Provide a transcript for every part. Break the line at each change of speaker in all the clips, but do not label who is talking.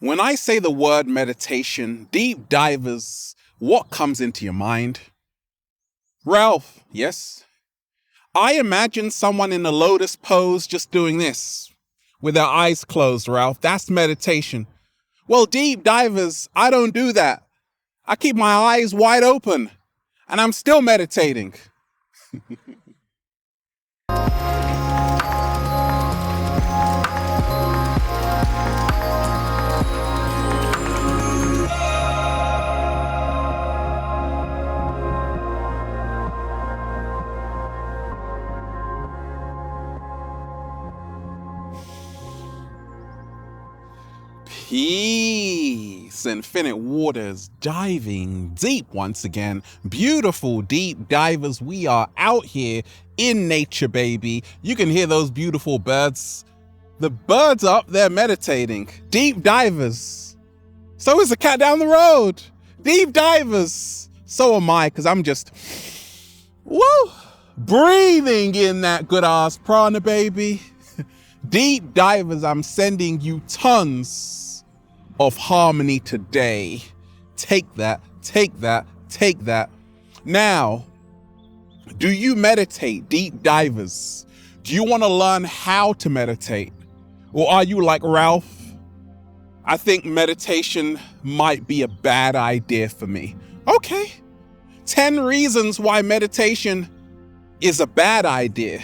When I say the word meditation, deep divers, what comes into your mind? Ralph, yes? I imagine someone in a lotus pose just doing this, with their eyes closed, Ralph. That's meditation. Well, deep divers, I don't do that. I keep my eyes wide open, and I'm still meditating. Peace, infinite waters, diving deep once again. Beautiful deep divers, we are out here in nature, baby. You can hear those beautiful birds. The birds are up there meditating. Deep divers. So is the cat down the road. Deep divers. So am I, because I'm just, whoa, breathing in that good ass prana, baby. Deep divers, I'm sending you tons of harmony today. Take that, take that, take that. Now, do you meditate, deep divers? Do you want to learn how to meditate? Or are you like Ralph? I think meditation might be a bad idea for me. Okay, 10 reasons why meditation is a bad idea.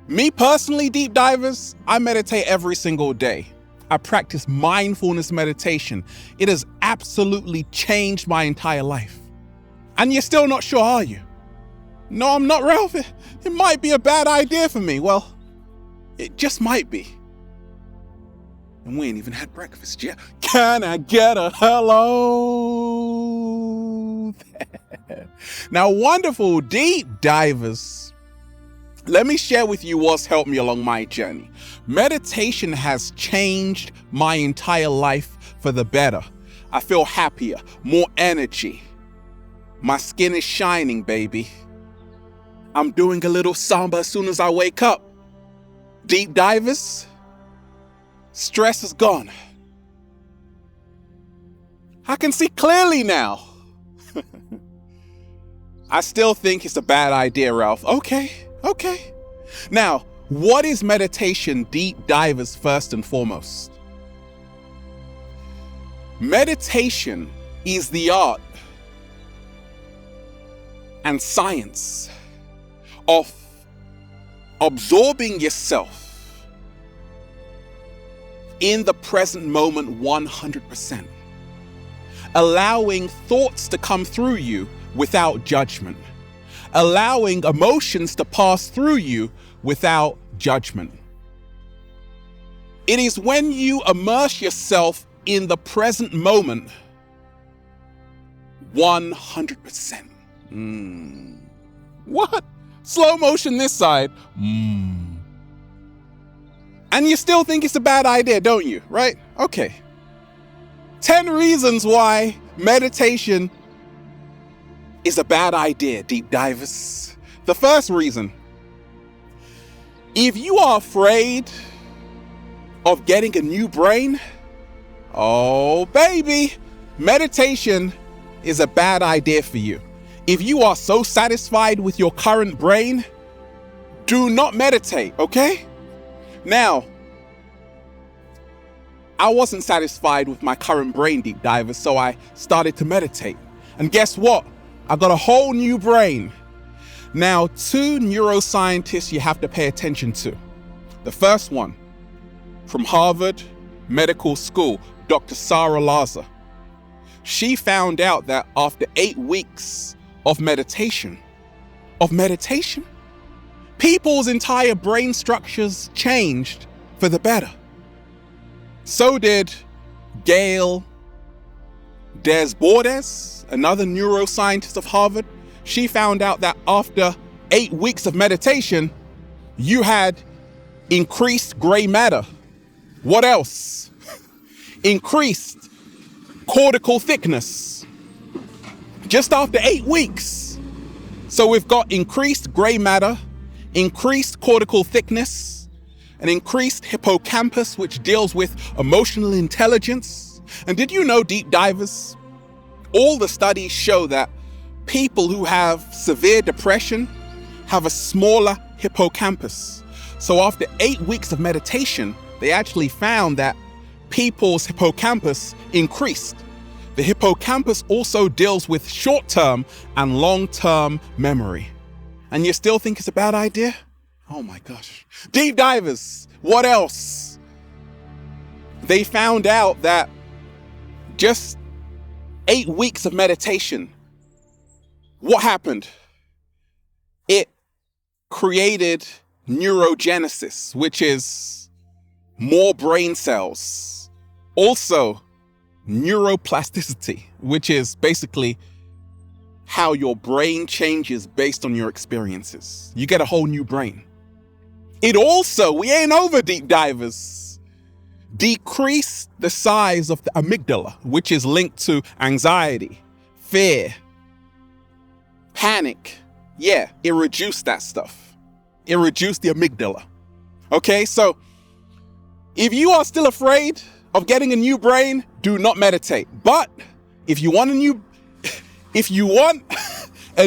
Me personally, deep divers, I meditate every single day. I practice mindfulness meditation. It has absolutely changed my entire life. And you're still not sure, are you? No, I'm not, Ralph. It might be a bad idea for me. Well, it just might be. And we ain't even had breakfast yet. Can I get a hello there? Now, wonderful deep divers, let me share with you what's helped me along my journey. Meditation has changed my entire life for the better. I feel happier, more energy. My skin is shining, baby. I'm doing a little samba as soon as I wake up. Deep divers, stress is gone. I can see clearly now. I still think it's a bad idea, Ralph. Okay. Now, what is meditation, deep divers, first and foremost? Meditation is the art and science of absorbing yourself in the present moment 100%. Allowing thoughts to come through you without judgment. Allowing emotions to pass through you without judgment. It is when you immerse yourself in the present moment 100%. What? Slow motion this side. And you still think it's a bad idea, don't you? Right? Okay. 10 reasons why meditation is a bad idea, deep divers. The first reason, if you are afraid of getting a new brain, oh baby, meditation is a bad idea for you. If you are so satisfied with your current brain, do not meditate, okay? Now, I wasn't satisfied with my current brain, deep divers, so I started to meditate. And guess what? I got a whole new brain. Now, 2 neuroscientists you have to pay attention to. The first one, from Harvard Medical School, Dr. Sarah Laza. She found out that after 8 weeks of meditation, people's entire brain structures changed for the better. So did Gail Desbordes, another neuroscientist of Harvard. She found out that after 8 weeks of meditation, you had increased gray matter. What else? Increased cortical thickness. Just after 8 weeks. So we've got increased gray matter, increased cortical thickness. an increased hippocampus, which deals with emotional intelligence. And did you know, deep divers, all the studies show that people who have severe depression have a smaller hippocampus. So after 8 weeks of meditation, they actually found that people's hippocampus increased. The hippocampus also deals with short-term and long-term memory. And you still think it's a bad idea? Oh my gosh. Deep divers, what else? They found out that just 8 weeks of meditation, what happened? It created neurogenesis, which is more brain cells. Also, neuroplasticity, which is basically how your brain changes based on your experiences. You get a whole new brain. It also, we ain't over, deep divers, decrease the size of the amygdala, which is linked to anxiety, fear, panic. Yeah, it reduced that stuff. It reduced the amygdala. Okay, so if you are still afraid of getting a new brain, do not meditate. But if you want a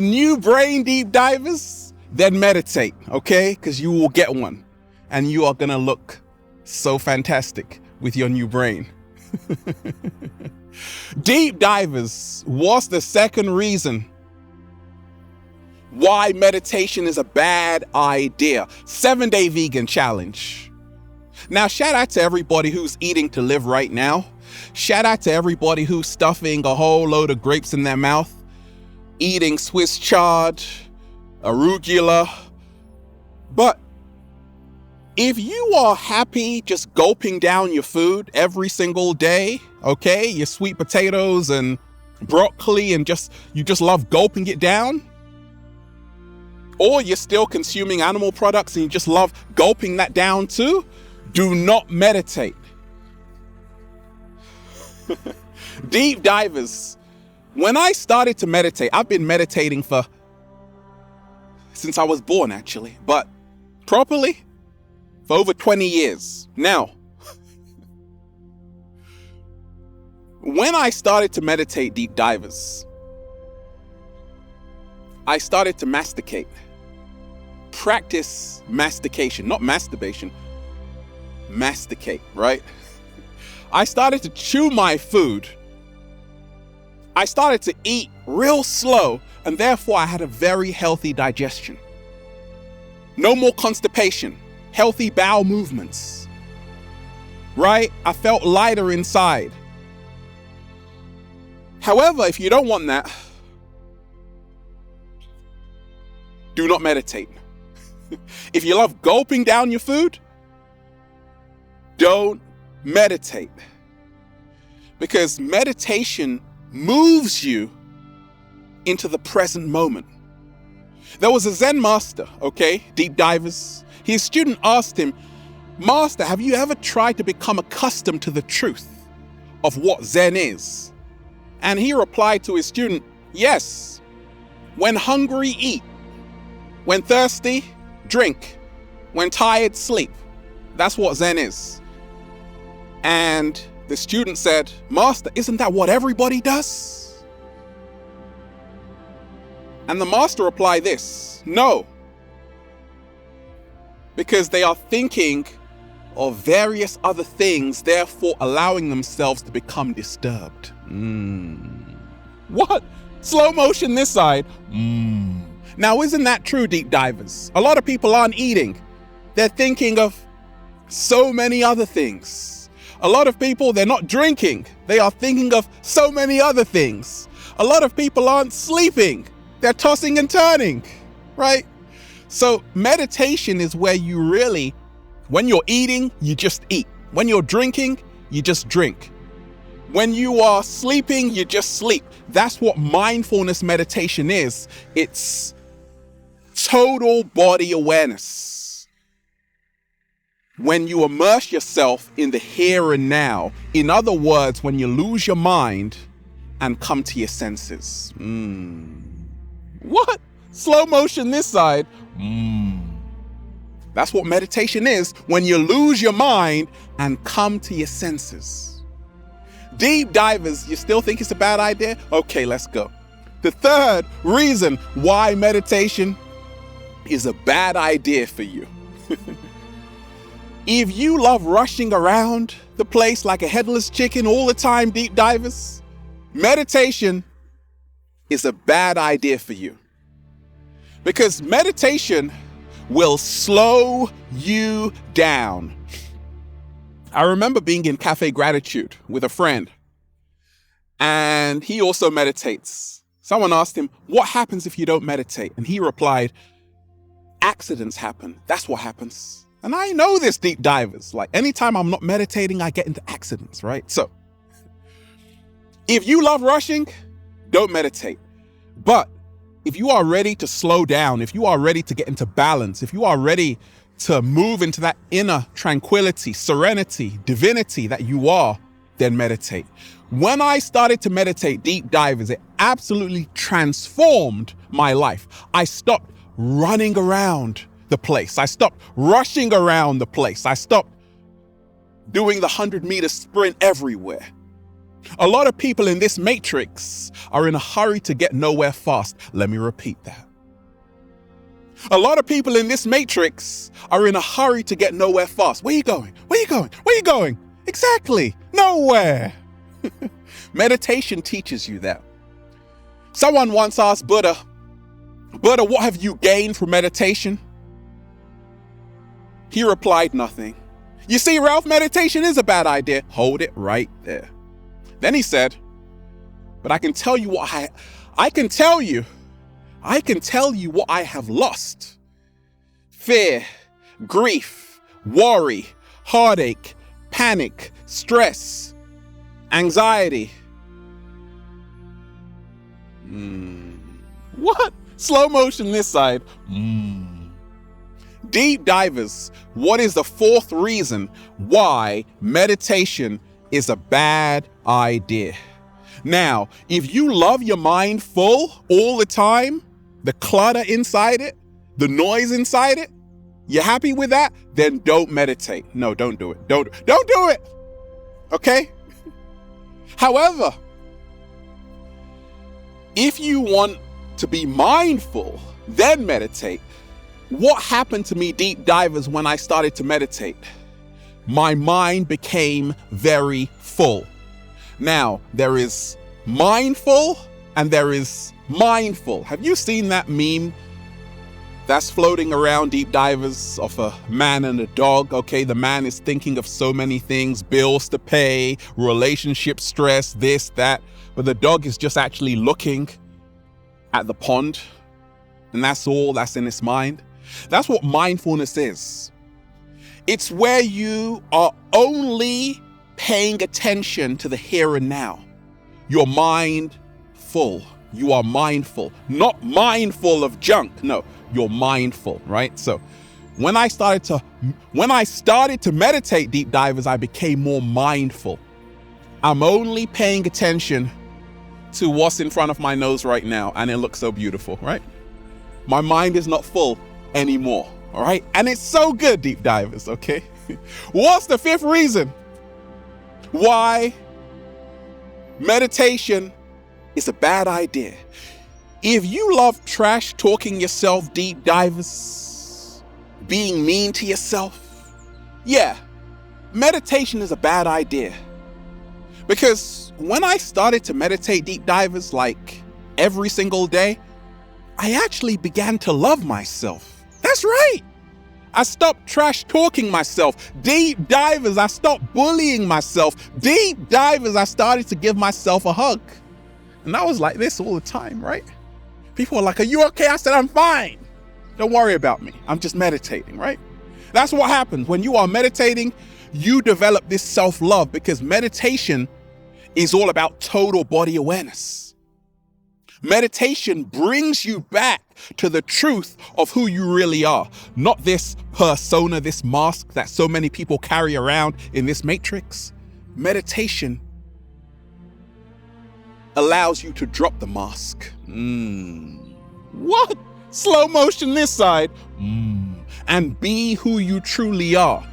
new brain, deep divers, then meditate, okay? Because you will get one, and you are gonna look so fantastic with your new brain. Deep divers, what's the second reason why meditation is a bad idea? 7-day vegan challenge. Now, shout out to everybody who's eating to live right now. Shout out to everybody who's stuffing a whole load of grapes in their mouth, eating Swiss chard, arugula. But if you are happy just gulping down your food every single day, okay, your sweet potatoes and broccoli, and you just love gulping it down, or you're still consuming animal products and you just love gulping that down too, do not meditate. Deep divers, when I started to meditate, I've been meditating since I was born actually, but properly for over 20 years. Now, when I started to meditate, deep divers, I started to masticate. Practice mastication, not masturbation. Masticate, right? I started to chew my food. I started to eat real slow, and therefore I had a very healthy digestion. No more constipation, healthy bowel movements, right? I felt lighter inside. However, if you don't want that, do not meditate. If you love gulping down your food, don't meditate. Because meditation moves you into the present moment. There was a Zen master, okay, deep divers. His student asked him, "Master, have you ever tried to become accustomed to the truth of what Zen is?" And he replied to his student, "Yes. When hungry, eat. When thirsty, drink. When tired, sleep. That's what Zen is." And the student said, "Master, isn't that what everybody does?" And the master replied this, "No. Because they are thinking of various other things, therefore allowing themselves to become disturbed." What? Slow motion this side. Now, isn't that true, deep divers? A lot of people aren't eating. They're thinking of so many other things. A lot of people, they're not drinking. They are thinking of so many other things. A lot of people aren't sleeping. They're tossing and turning, right? So meditation is where you really, when you're eating, you just eat. When you're drinking, you just drink. When you are sleeping, you just sleep. That's what mindfulness meditation is. It's total body awareness. When you immerse yourself in the here and now. In other words, when you lose your mind and come to your senses. What? Slow motion this side. That's what meditation is, when you lose your mind and come to your senses. Deep divers, you still think it's a bad idea? Okay, let's go. The third reason why meditation is a bad idea for you. If you love rushing around the place like a headless chicken all the time, deep divers, meditation is a bad idea for you. Because meditation will slow you down. I remember being in Cafe Gratitude with a friend, and he also meditates. Someone asked him, what happens if you don't meditate? And he replied, accidents happen. That's what happens. And I know this, deep divers. Like, anytime I'm not meditating, I get into accidents, right? So, if you love rushing, don't meditate. But if you are ready to slow down, if you are ready to get into balance, if you are ready to move into that inner tranquility, serenity, divinity that you are, then meditate. When I started to meditate, deep divers, it absolutely transformed my life. I stopped running around the place. I stopped rushing around the place. I stopped doing the 100-meter sprint everywhere. A lot of people in this matrix are in a hurry to get nowhere fast. Let me repeat that. A lot of people in this matrix are in a hurry to get nowhere fast. Where are you going? Where are you going? Where are you going? Exactly. Nowhere. Meditation teaches you that. Someone once asked Buddha, what have you gained from meditation? He replied, nothing. You see, Ralph, meditation is a bad idea. Hold it right there. Then he said, but I can tell you what I can tell you what I have lost. Fear, grief, worry, heartache, panic, stress, anxiety. What? Slow motion this side. Deep divers, what is the fourth reason why meditation is a bad idea? Now, if you love your mind full all the time, the clutter inside it, the noise inside it, you're happy with that? Then don't meditate. No, don't do it. Don't do it. Okay? However, if you want to be mindful, then meditate. What happened to me, deep divers, when I started to meditate? My mind became very full. Now, there is mindful and there is mindful. Have you seen that meme that's floating around, deep divers, of a man and a dog? Okay, the man is thinking of so many things, bills to pay, relationship stress, this, that, but the dog is just actually looking at the pond, and that's all that's in his mind. That's what mindfulness is. It's where you are only paying attention to the here and now. Your mind full. You are mindful. Not mindful of junk. No, you're mindful, right? So when I started to meditate, deep divers, I became more mindful. I'm only paying attention to what's in front of my nose right now, and it looks so beautiful, right? My mind is not full anymore, all right? And it's so good, deep divers, okay? What's the fifth reason why meditation is a bad idea? If you love trash talking yourself, deep divers, being mean to yourself, yeah, meditation is a bad idea. Because when I started to meditate, deep divers, like every single day, I actually began to love myself. That's right. I stopped trash talking myself. Deep divers, I stopped bullying myself. Deep divers, I started to give myself a hug. And I was like this all the time, right? People were like, are you okay? I said, I'm fine. Don't worry about me. I'm just meditating, right? That's what happens. When you are meditating, you develop this self-love, because meditation is all about total body awareness. Meditation brings you back to the truth of who you really are, not this persona, this mask that so many people carry around in this matrix. Meditation allows you to drop the mask. What? Slow motion this side. and be who you truly are.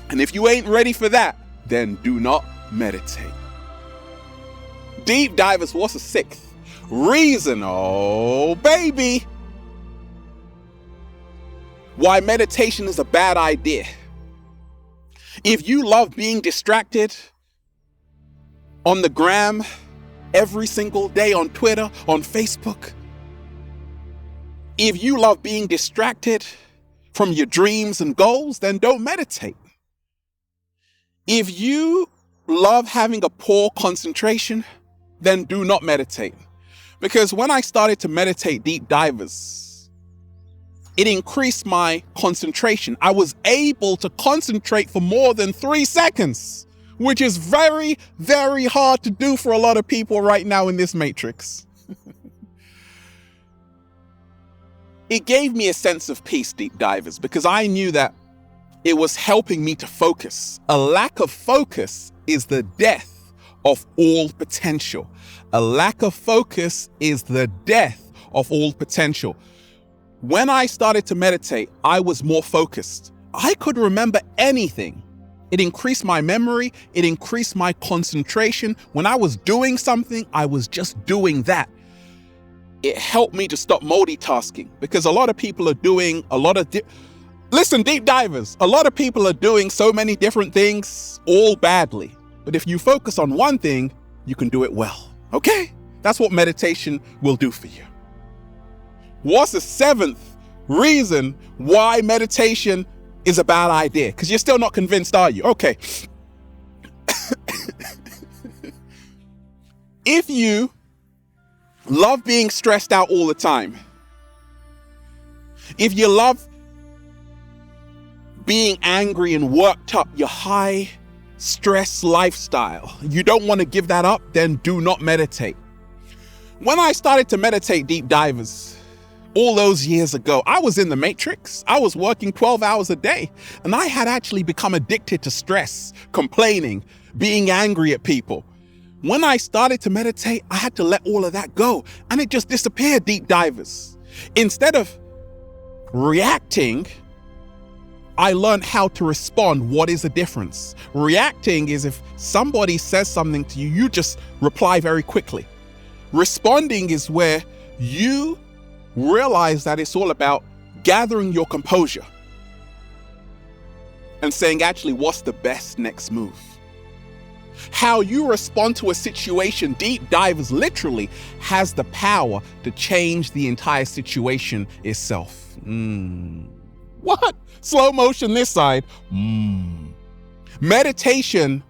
And if you ain't ready for that, then do not meditate. Deep divers, what's the sixth reason, oh baby, why meditation is a bad idea? If you love being distracted on the gram every single day, on Twitter, on Facebook, if you love being distracted from your dreams and goals, then don't meditate. If you love having a poor concentration, then do not meditate. Because when I started to meditate, deep divers, it increased my concentration. I was able to concentrate for more than 3 seconds, which is very, very hard to do for a lot of people right now in this matrix. It gave me a sense of peace, deep divers, because I knew that it was helping me to focus. A lack of focus is the death of all potential. A lack of focus is the death of all potential. When I started to meditate, I was more focused. I could remember anything. It increased my memory. It increased my concentration. When I was doing something, I was just doing that. It helped me to stop multitasking, because a lot of people are doing a lot of listen, deep divers, a lot of people are doing so many different things, all badly. But if you focus on one thing, you can do it well. Okay? That's what meditation will do for you. What's the seventh reason why meditation is a bad idea? Because you're still not convinced, are you? Okay. If you love being stressed out all the time, if you love being angry and worked up, your high stress lifestyle, you don't want to give that up, then do not meditate. When I started to meditate, deep divers, all those years ago, I was in the matrix. I was working 12 hours a day, and I had actually become addicted to stress, complaining, being angry at people. When I started to meditate, I had to let all of that go, and it just disappeared, deep divers. Instead of reacting, I learned how to respond. What is the difference? Reacting is if somebody says something to you, you just reply very quickly. Responding is where you realize that it's all about gathering your composure and saying, actually, what's the best next move? How you respond to a situation, deep divers, literally has the power to change the entire situation itself. What? Slow motion this side. Meditation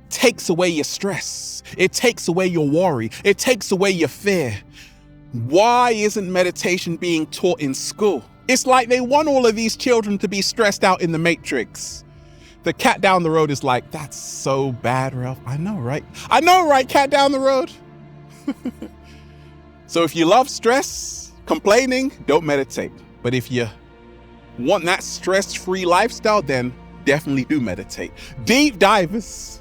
takes away your stress. It takes away your worry. It takes away your fear. Why isn't meditation being taught in school? It's like they want all of these children to be stressed out in the matrix. The cat down the road is like, that's so bad, Ralph. I know, right? I know, right, cat down the road? So if you love stress, complaining, don't meditate. But if you want that stress-free lifestyle, then definitely do meditate. Deep divers,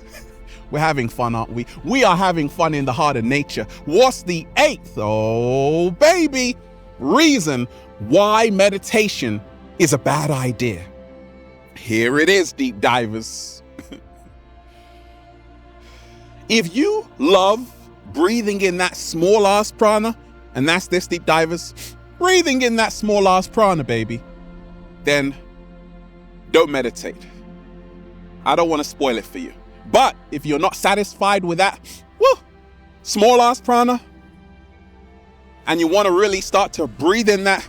we're having fun, aren't we? We are having fun in the heart of nature. What's the eighth, oh baby, reason why meditation is a bad idea? Here it is, deep divers. If you love breathing in that small ass prana, and that's this, deep divers, breathing in that small ass prana, baby, then don't meditate. I don't want to spoil it for you. But if you're not satisfied with that, small ass prana, and you want to really start to breathe in that,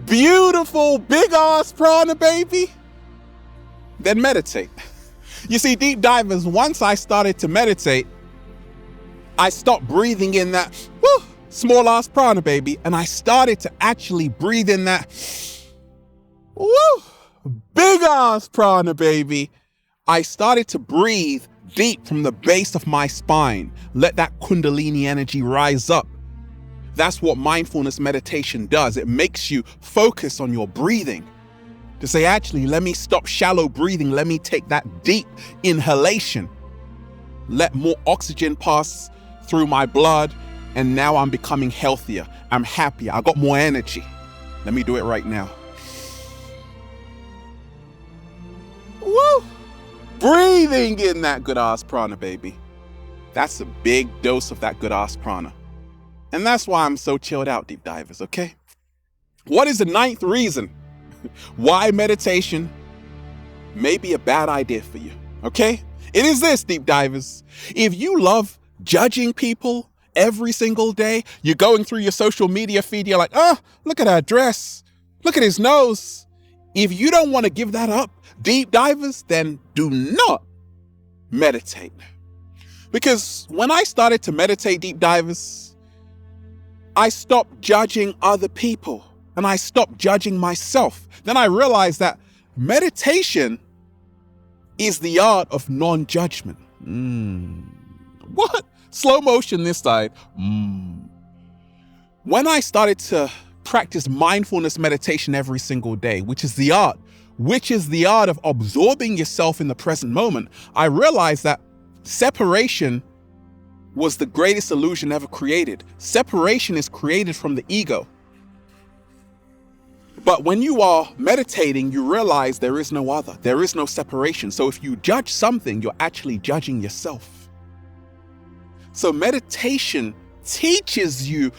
beautiful big ass prana, baby, then meditate. You see, deep divers, once I started to meditate, I stopped breathing in that small ass prana, baby, and I started to actually breathe in that big ass prana, baby. I started to breathe deep from the base of my spine. Let that kundalini energy rise up. That's what mindfulness meditation does. It makes you focus on your breathing. To say, actually, let me stop shallow breathing. Let me take that deep inhalation. Let more oxygen pass through my blood And now I'm becoming healthier. I'm happier. I got more energy. Let me do it right now. Woo! Breathing in that good ass prana, baby. That's a big dose of that good ass prana. And that's why I'm so chilled out, deep divers, okay? What is the 9th reason why meditation may be a bad idea for you, okay? It is this, deep divers. If you love judging people every single day, you're going through your social media feed, you're like, oh, look at her dress. Look at his nose. If you don't want to give that up, deep divers, then do not meditate. Because when I started to meditate, deep divers, I stopped judging other people and I stopped judging myself. Then I realized that meditation is the art of non-judgment. What? Slow motion this side. When I started to practice mindfulness meditation every single day, which is the art of absorbing yourself in the present moment, I realized that separation was the greatest illusion ever created. Separation is created from the ego. But when you are meditating, you realize there is no other. There is no separation. So if you judge something, you're actually judging yourself. So meditation teaches you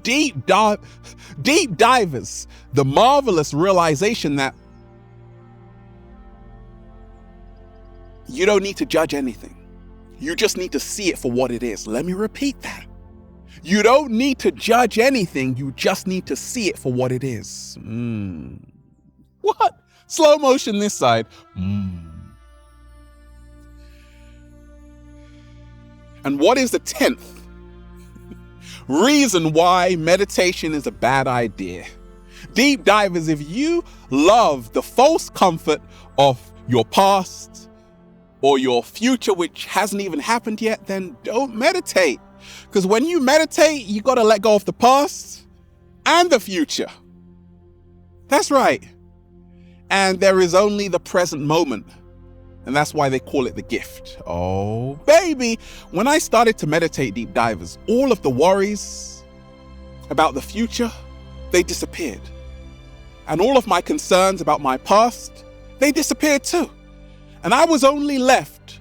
deep divers, the marvelous realization that you don't need to judge anything. You just need to see it for what it is. Let me repeat that. You don't need to judge anything. You just need to see it for what it is. What? Slow motion this side. And what is the 10th reason why meditation is a bad idea? Deep divers, if you love the false comfort of your past, or your future, which hasn't even happened yet, then don't meditate. Because when you meditate, you got to let go of the past and the future. That's right. And there is only the present moment. And that's why they call it the gift. Oh, baby. When I started to meditate, deep divers, all of the worries about the future, they disappeared. And all of my concerns about my past, they disappeared too. And I was only left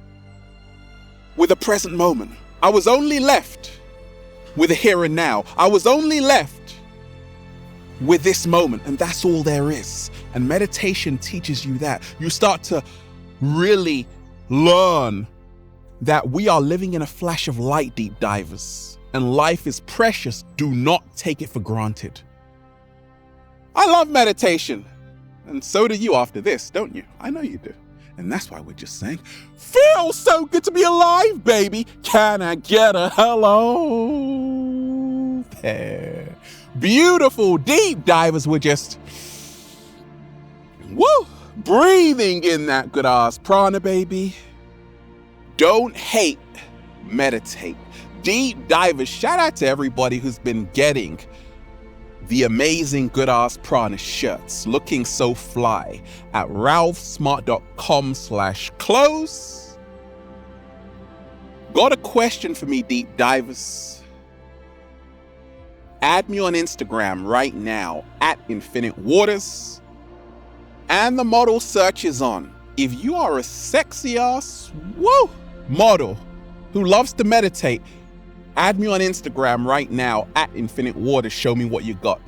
with a present moment. I was only left with a here and now. I was only left with this moment. And that's all there is. And meditation teaches you that. You start to really learn that we are living in a flash of light, deep divers. And life is precious. Do not take it for granted. I love meditation. And so do you after this, don't you? I know you do. And that's why we're just saying, feels so good to be alive, baby. Can I get a hello there? Beautiful deep divers. We're just, breathing in that good ass prana, baby. Don't hate, meditate. Deep divers, shout out to everybody who's been getting the amazing good ass prana shirts, looking so fly at ralphsmart.com/clothes. Got a question for me, deep divers? Add me on Instagram right now at Infinite Waters. And the model search is on. If you are a sexy ass model who loves to meditate, add me on Instagram right now at Infinite Waters. Show me what you got.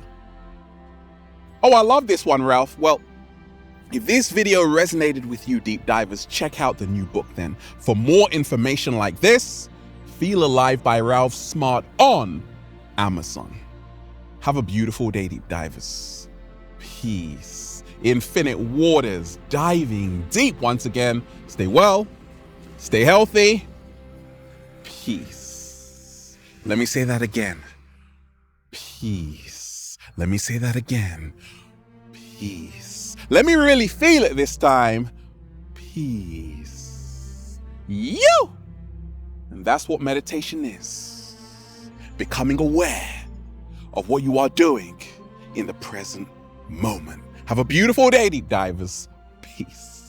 Oh, I love this one, Ralph. Well, if this video resonated with you, deep divers, check out the new book then. For more information like this, Feel Alive by Ralph Smart on Amazon. Have a beautiful day, deep divers. Peace. Infinite Waters, diving deep once again. Stay well, stay healthy. Peace. Let me say that again. Peace. Let me say that again. Peace. Let me really feel it this time. Peace. You! And that's what meditation is. Becoming aware of what you are doing in the present moment. Have a beautiful day, deep divers. Peace.